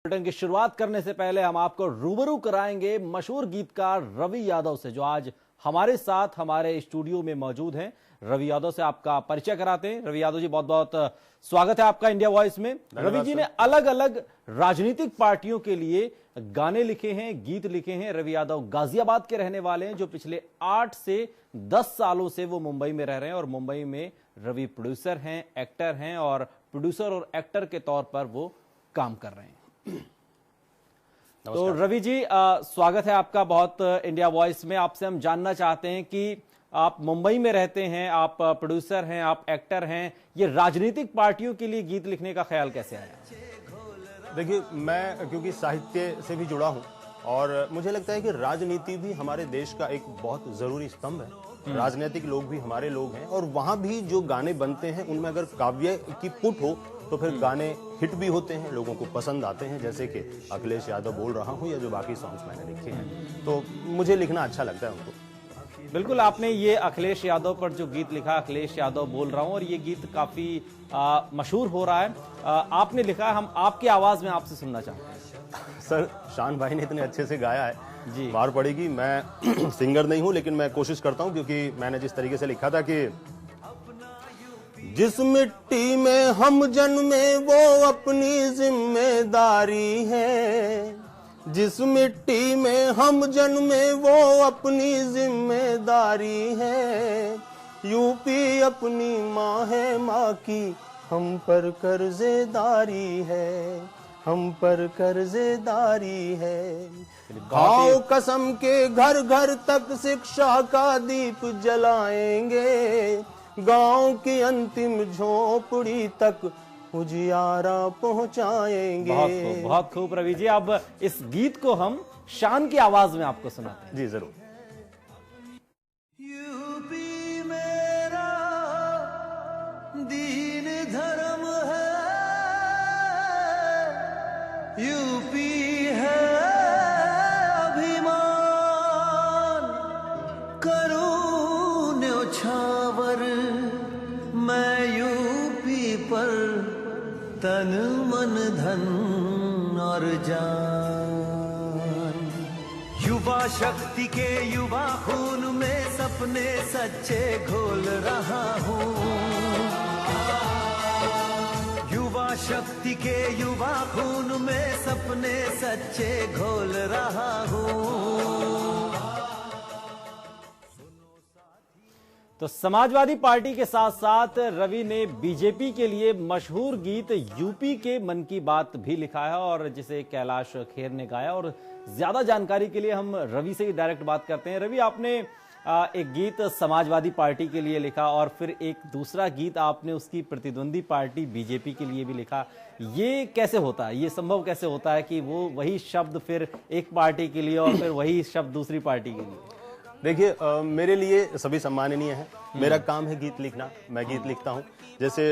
Bulletin की शुरुआत करने से पहले हम आपको रूबरू कराएंगे मशहूर गीतकार रवि यादव से, जो आज हमारे साथ हमारे स्टूडियो में मौजूद हैं। रवि यादव से आपका परिचय कराते हैं। रवि यादव जी, बहुत बहुत स्वागत है आपका इंडिया वॉइस में। रवि जी ने अलग अलग राजनीतिक पार्टियों के लिए गाने लिखे हैं, गीत लिखे हैं। रवि यादव गाजियाबाद के रहने वाले हैं, जो पिछले 8 से 10 सालों से वो मुंबई में रह रहे हैं और मुंबई में रवि प्रोड्यूसर हैं, एक्टर हैं और प्रोड्यूसर और एक्टर के तौर पर वो काम कर रहे हैं। तो रवि जी, स्वागत है आपका बहुत इंडिया वॉइस में। आपसे हम जानना चाहते हैं कि आप मुंबई में रहते हैं, आप प्रोड्यूसर हैं, आप एक्टर हैं, ये राजनीतिक पार्टियों के लिए गीत लिखने का ख्याल कैसे आया? देखिए, मैं क्योंकि साहित्य से भी जुड़ा हूं और मुझे लगता है कि राजनीति भी हमारे देश का एक बहुत जरूरी स्तंभ है। राजनीतिक लोग भी हमारे लोग हैं और वहां भी जो गाने बनते हैं उनमें अगर काव्य की पुट हो तो फिर गाने हिट भी होते हैं, लोगों को पसंद आते हैं। जैसे कि अखिलेश यादव बोल रहा हूं या जो बाकी सॉन्ग्स मैंने लिखे हैं, तो मुझे लिखना अच्छा लगता है उनको। बिल्कुल, आपने ये अखिलेश यादव पर जो गीत लिखा, अखिलेश यादव बोल रहा हूं, और ये गीत काफी मशहूर हो रहा है। आपने लिखा, हम आपकी आवाज में आपसे सुनना चाहते हैं। सर, शान भाई ने इतने अच्छे से गाया है जी, मार पड़ेगी। मैं सिंगर नहीं हूं, लेकिन मैं कोशिश करता हूं, क्योंकि मैंने जिस तरीके से लिखा था कि जिस मिट्टी में हम जन्मे वो अपनी जिम्मेदारी है, जिस मिट्टी में हम जन्मे वो अपनी जिम्मेदारी है, यूपी अपनी माँ है, माँ की हम पर कर्जेदारी है, हम पर कर्जेदारी है। खाओ कसम के घर घर तक शिक्षा का दीप जलाएंगे, गांव की अंतिम झोपड़ी तक उजियारा पहुंचाएंगे। बहुत खूब रवि जी। अब इस गीत को हम शान की आवाज में आपको सुनाते हैं। जी जरूर। यूपी मेरा दीन धर्म है, यूपी है अभिमान, करूं न्योछावर मैं यूपी पर तन मन धन और जान। युवा शक्ति के युवा खून में सपने सच्चे घोल रहा हूँ, युवा शक्ति के युवा खून में सपने सच्चे घोल रहा हूँ। तो समाजवादी पार्टी के साथ साथ रवि ने बीजेपी के लिए मशहूर गीत यूपी के मन की बात भी लिखा है, और जिसे कैलाश खेर ने गाया। और ज्यादा जानकारी के लिए हम रवि से ही डायरेक्ट बात करते हैं। रवि, आपने एक गीत समाजवादी पार्टी के लिए लिखा और फिर एक दूसरा गीत आपने उसकी प्रतिद्वंदी पार्टी बीजेपी के लिए भी लिखा। ये कैसे होता है, ये संभव कैसे होता है कि वो वही शब्द फिर एक पार्टी के लिए और फिर वही शब्द दूसरी पार्टी के लिए? देखिए, मेरे लिए सभी सम्माननीय है। मेरा काम है गीत लिखना, मैं गीत लिखता हूँ। जैसे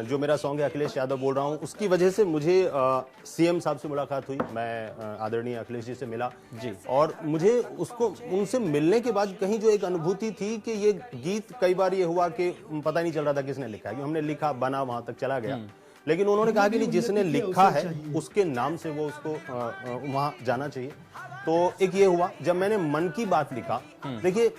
जो मेरा सॉन्ग है अखिलेश यादव बोल रहा हूँ, उसकी वजह से मुझे सीएम साहब से मुलाकात हुई। मैं आदरणीय अखिलेश जी से मिला जी, और मुझे उसको उनसे मिलने के बाद कहीं जो एक अनुभूति थी कि ये गीत, कई बार ये हुआ कि पता नहीं चल रहा था किसने लिखा है, हमने लिखा, बना, वहां तक चला गया, लेकिन उन्होंने कहा कि नहीं, जिसने लिखा है उसके नाम से वो उसको वहां जाना चाहिए। तो एक ये हुआ। जब मैंने मन की बात लिखा, देखिए,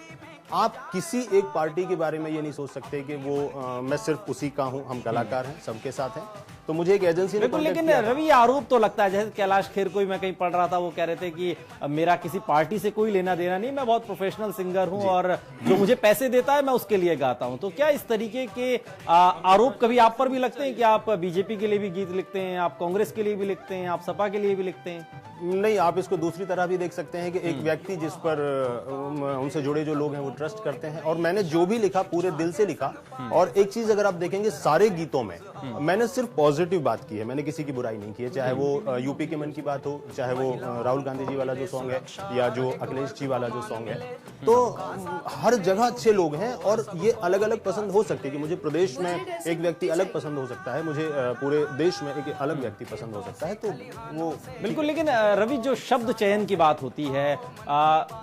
आप किसी एक पार्टी के बारे में ये नहीं सोच सकते कि वो मैं सिर्फ उसी का हूं, हम कलाकार हैं, सबके साथ हैं। तो मुझे एक एजेंसी ने, लेकिन रवि, आरोप तो लगता है, जैसे कैलाश खेर को मैं कहीं पढ़ रहा था, वो कह रहे थे कि मेरा किसी पार्टी से कोई लेना देना नहीं, मैं बहुत प्रोफेशनल सिंगर हूं और जो मुझे पैसे देता है मैं उसके लिए गाता हूं। तो क्या इस तरीके के आरोप कभी आप पर भी लगते हैं कि आप बीजेपी के लिए भी गीत लिखते हैं, आप कांग्रेस के लिए भी लिखते हैं, आप सपा के लिए भी लिखते हैं? नहीं, आप इसको दूसरी तरह भी देख सकते हैं कि एक व्यक्ति जिस पर उनसे जुड़े जो लोग हैं वो ट्रस्ट करते हैं, और मैंने जो भी लिखा पूरे दिल से लिखा। और एक चीज अगर आप देखेंगे, सारे गीतों में मैंने सिर्फ पॉजिटिव बात की है, मैंने किसी की बुराई नहीं की है। चाहे वो यूपी के मन की बात हो, चाहे वो राहुल गांधी जी वाला जो सॉन्ग है, या जो अखिलेश जी वाला जो सॉन्ग है, तो हर जगह अच्छे लोग हैं। और ये अलग अलग पसंद हो सकती है कि मुझे प्रदेश में एक व्यक्ति अलग पसंद हो सकता है, मुझे पूरे देश में एक अलग व्यक्ति पसंद हो सकता है। तो वो बिल्कुल। लेकिन रवि, जो शब्द चयन की बात होती है,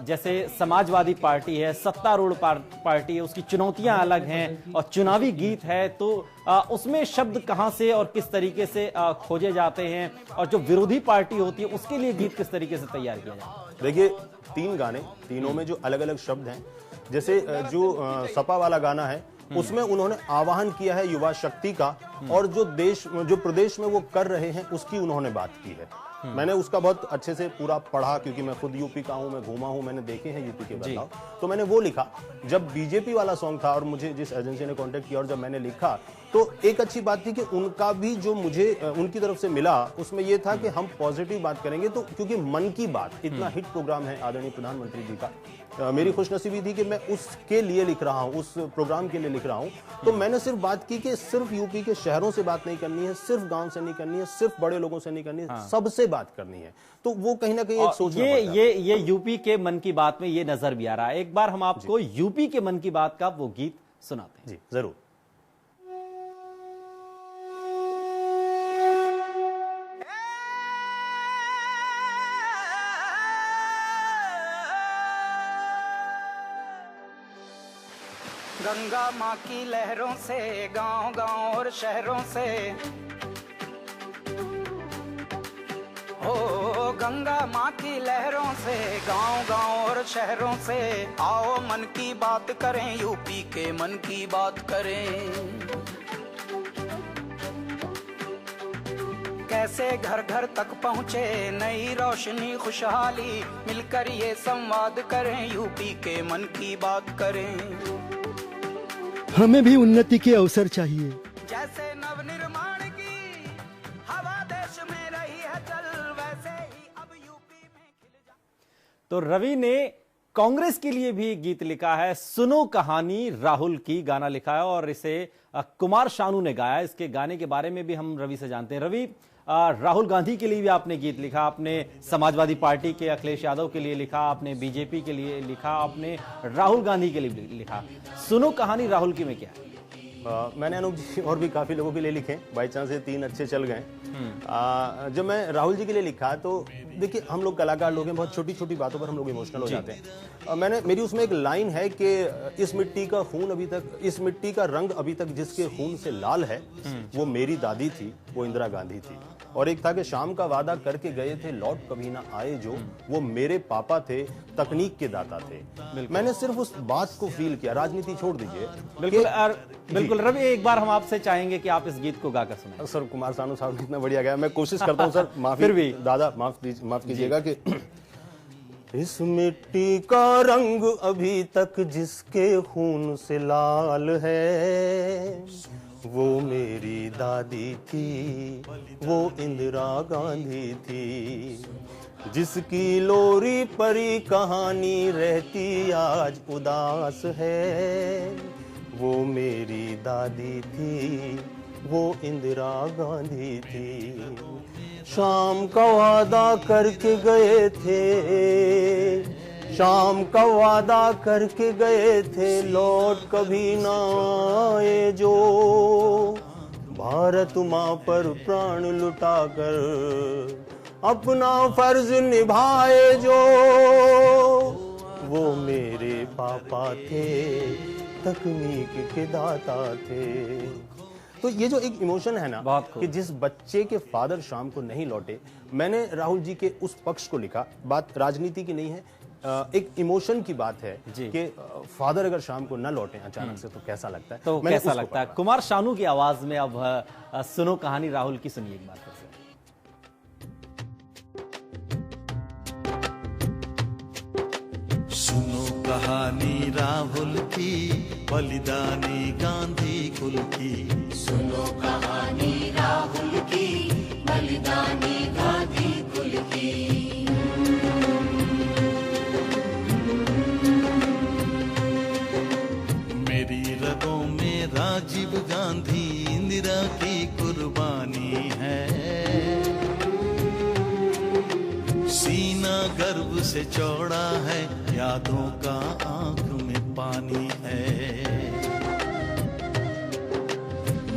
जैसे समाजवादी पार्टी है, सत्तारूढ़ पार्टी है, उसकी चुनौतियां अलग हैं और चुनावी गीत है, तो उसमें शब्द कहां से और किस तरीके से खोजे जाते हैं, और जो विरोधी पार्टी होती है उसके लिए गीत किस तरीके से तैयार किया जाता है? देखिए, 3 गाने, तीनों में जो अलग अलग शब्द हैं, जैसे जो सपा वाला गाना है उसमें उन्होंने आह्वान किया है युवा शक्ति का, और जो प्रदेश में वो कर रहे हैं उसकी उन्होंने बात की है। मैंने उसका बहुत अच्छे से पूरा पढ़ा, क्योंकि मैं खुद यूपी का हूं, मैं घूमा हूं, मैंने देखे हैं यूपी के बदलाव, तो मैंने वो लिखा। जब बीजेपी वाला सॉन्ग था और मुझे जिस एजेंसी ने कांटेक्ट किया और जब मैंने लिखा, तो एक अच्छी बात थी कि उनका भी जो मुझे उनकी तरफ से मिला उसमें ये था कि हम पॉजिटिव बात करेंगे। तो क्योंकि मन की बात इतना हिट प्रोग्राम है आदरणीय प्रधानमंत्री जी का, मेरी खुशनसीबी थी कि मैं उसके लिए लिख रहा हूं, उस प्रोग्राम के लिए लिख रहा हूं। तो मैंने सिर्फ बात की कि सिर्फ यूपी के शहरों से बात नहीं करनी है, सिर्फ गांव से नहीं करनी है, सिर्फ बड़े लोगों से नहीं करनी है, सबसे बात करनी है। तो वो कहीं ना कहीं एक सोचना पड़ता है। ये यूपी के मन की बात में ये नजर भी आ रहा है। एक बार हम आपको यूपी के मन की बात का वो गीत सुनाते हैं। जी जरूर। गंगा माँ की लहरों से गांव गांव और शहरों से, हो गंगा माँ की लहरों से गांव गांव और शहरों से, आओ मन की बात करें, यूपी के मन की बात करें। कैसे घर घर तक पहुँचे नई रोशनी खुशहाली, मिलकर ये संवाद करें, यूपी के मन की बात करें। हमें भी उन्नति के अवसर चाहिए, जैसे नवनिर्माण की हवा देश में रही है चल, वैसे ही अब यूपी में खिल जा। तो रवि ने कांग्रेस के लिए भी गीत लिखा है, सुनो कहानी राहुल की, गाना लिखा है और इसे कुमार शानू ने गाया। इसके गाने के बारे में भी हम रवि से जानते हैं। रवि, राहुल गांधी के लिए भी आपने गीत लिखा, आपने समाजवादी पार्टी के अखिलेश यादव के लिए लिखा, आपने बीजेपी के लिए लिखा, आपने राहुल गांधी के लिए लिखा। सुनो कहानी राहुल की में क्या है? मैंने अनूप जी और भी काफी लोगों के लिए लिखे, बाई चांस से 3 अच्छे चल गए। जब मैं राहुल जी के लिए लिखा तो देखिए, हम लोग कलाकार लोग हैं, बहुत छोटी छोटी बातों पर हम लोग इमोशनल हो जाते हैं। मेरी उसमें एक लाइन है कि इस मिट्टी का खून अभी तक, इस मिट्टी का रंग अभी तक जिसके खून से लाल है, वो मेरी दादी थी, वो इंदिरा गांधी थी। और एक था कि शाम का वादा करके गए थे, लौट कभी ना आए जो, वो मेरे पापा थे, तकनीक के दाता थे। मैंने सिर्फ उस बात को फील किया, राजनीति छोड़ दीजिए। बिल्कुल रवि, एक बार हम आपसे चाहेंगे कि आप इस गीत को गाकर सुनाएं। सर, कुमार शानू साहब कितना बढ़िया गया, मैं कोशिश करता हूँ सर, माफी फिर भी दादा माफ कीजिएगा कि इस मिट्टी का रंग अभी तक जिसके खून से लाल है, वो मेरी दादी थी, वो इंदिरा गांधी थी, जिसकी लोरी परी कहानी रहती आज उदास है, वो मेरी दादी थी, वो इंदिरा गांधी थी। शाम का वादा करके गए थे, शाम का वादा करके गए थे, लौट कभी ना आए जो, भारत माँ पर प्राण लुटाकर अपना फर्ज निभाए जो, वो मेरे पापा थे, तकनीक के दाता थे। तो ये जो एक इमोशन है ना कि जिस बच्चे के फादर शाम को नहीं लौटे, मैंने राहुल जी के उस पक्ष को लिखा। बात राजनीति की नहीं है, एक इमोशन की बात है कि फादर अगर शाम को न लौटे अचानक से तो कैसा लगता है, तो कैसा लगता है। कुमार शानू की आवाज में अब सुनो कहानी राहुल की सुनिए एक बार फिर से। सुनो कहानी राहुल की, बलिदानी गांधी कुल की, सुनो कहानी राहुल की, बलिदानी गांधी कुल की। मेरी रगों में राजीव गांधी इंदिरा की कुर्बानी है, सीना गर्व से चौड़ा है, यादों का आंख में पानी है,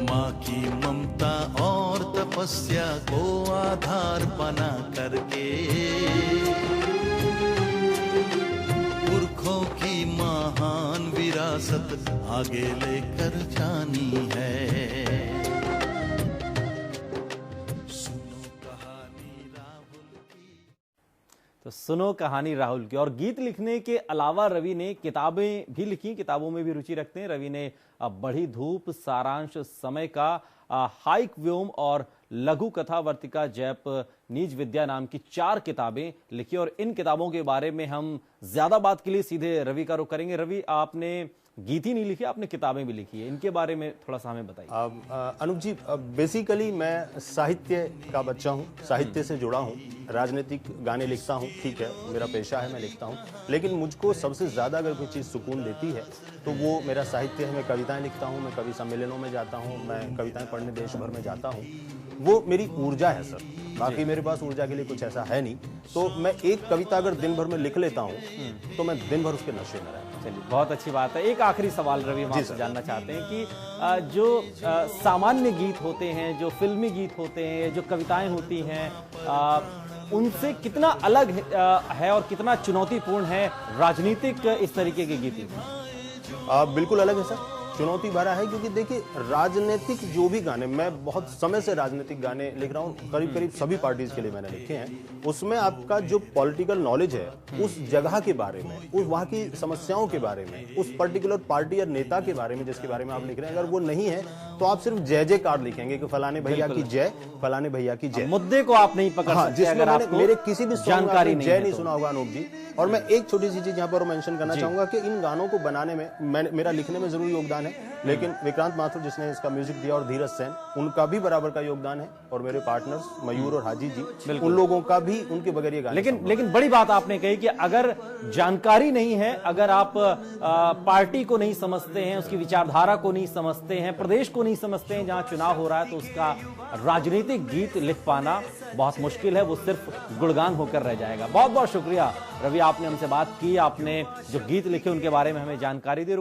माँ की ममता और तप तपस्या को आधार बना करके पुरखों की महान विरासत आगे लेकर जानी है। तो सुनो कहानी राहुल की। और गीत लिखने के अलावा रवि ने किताबें भी लिखी, किताबों में भी रुचि रखते हैं। रवि ने बढ़ी धूप, सारांश समय का, हाइक व्योम और लघु कथा वर्तिका जैप निज विद्या नाम की 4 किताबें लिखी। और इन किताबों के बारे में हम ज्यादा बात के लिए सीधे रवि का रुख करेंगे। रवि, आपने गीत ही नहीं लिखी, आपने किताबें भी लिखी है, इनके बारे में थोड़ा सा हमें बताइए। अनूप जी, बेसिकली मैं साहित्य का बच्चा हूँ, साहित्य से जुड़ा हूँ। राजनीतिक गाने लिखता हूँ, ठीक है, मेरा पेशा है, मैं लिखता हूँ। लेकिन मुझको सबसे ज़्यादा अगर कोई चीज़ सुकून देती है तो वो मेरा साहित्य है। मैं कविताएं लिखता हूँ, मैं कवि सम्मेलनों में जाता हूँ, मैं कविताएं पढ़ने देश भर में जाता हूँ। वो मेरी ऊर्जा है सर, बाकी मेरे पास ऊर्जा के लिए कुछ ऐसा है नहीं। तो मैं एक कविता अगर दिन भर में लिख लेता हूँ तो मैं दिन भर उसके नशे में रहता हूँ। चलिए, बहुत अच्छी बात है। एक आखिरी सवाल रवि, हम आपसे जानना चाहते हैं कि जो सामान्य गीत होते हैं, जो फिल्मी गीत होते हैं, जो कविताएं होती हैं, उनसे कितना अलग है और कितना चुनौतीपूर्ण है राजनीतिक इस तरीके के गीत? बिल्कुल अलग है सर, चुनौती भरा है। क्योंकि देखिए, राजनीतिक जो भी गाने, मैं बहुत समय से राजनीतिक गाने लिख रहा हूँ, करीब करीब सभी पार्टीज के लिए मैंने लिखे हैं। उसमें आपका जो पॉलिटिकल नॉलेज है, उस जगह के बारे में, उस वहाँ की समस्याओं के बारे में, उस पर्टिकुलर पार्टी या नेता के बारे में जिसके बारे में आप लिख रहे हैं, अगर वो नहीं है तो आप सिर्फ जय जयकार लिखेंगे कि फलाने भैया की जय, फलाने भैया की जय। मुद्दे को आप नहीं पकड़ सकते अगर आपको मेरे किसी भी जानकारी जय नहीं सुना होगा अनूप जी। और मैं एक छोटी सी चीज यहाँ पर मेंशन करना चाहूंगा कि इन गानों को बनाने में मेरा लिखने में जरूर योगदान है, लेकिन विक्रांत माथुर जिसने इसका म्यूजिक दिया और धीरज सेन, उनका भी बराबर का योगदान है। और मेरे पार्टनर्स मयूर और हाजी जी, उन लोगों का भी, उनके बगैर ये गाने। लेकिन बड़ी बात आपने कही कि अगर जानकारी नहीं है, अगर आप पार्टी को नहीं समझते हैं, उसकी विचारधारा को नहीं समझते हैं, प्रदेश को नहीं समझते हैं जहां चुनाव हो रहा है, तो उसका राजनीतिक गीत लिख पाना बहुत मुश्किल है, वो सिर्फ गुणगान होकर रह जाएगा। बहुत बहुत शुक्रिया रवि, आपने हमसे बात की, आपने जो गीत लिखे उनके बारे में हमें जानकारी दी।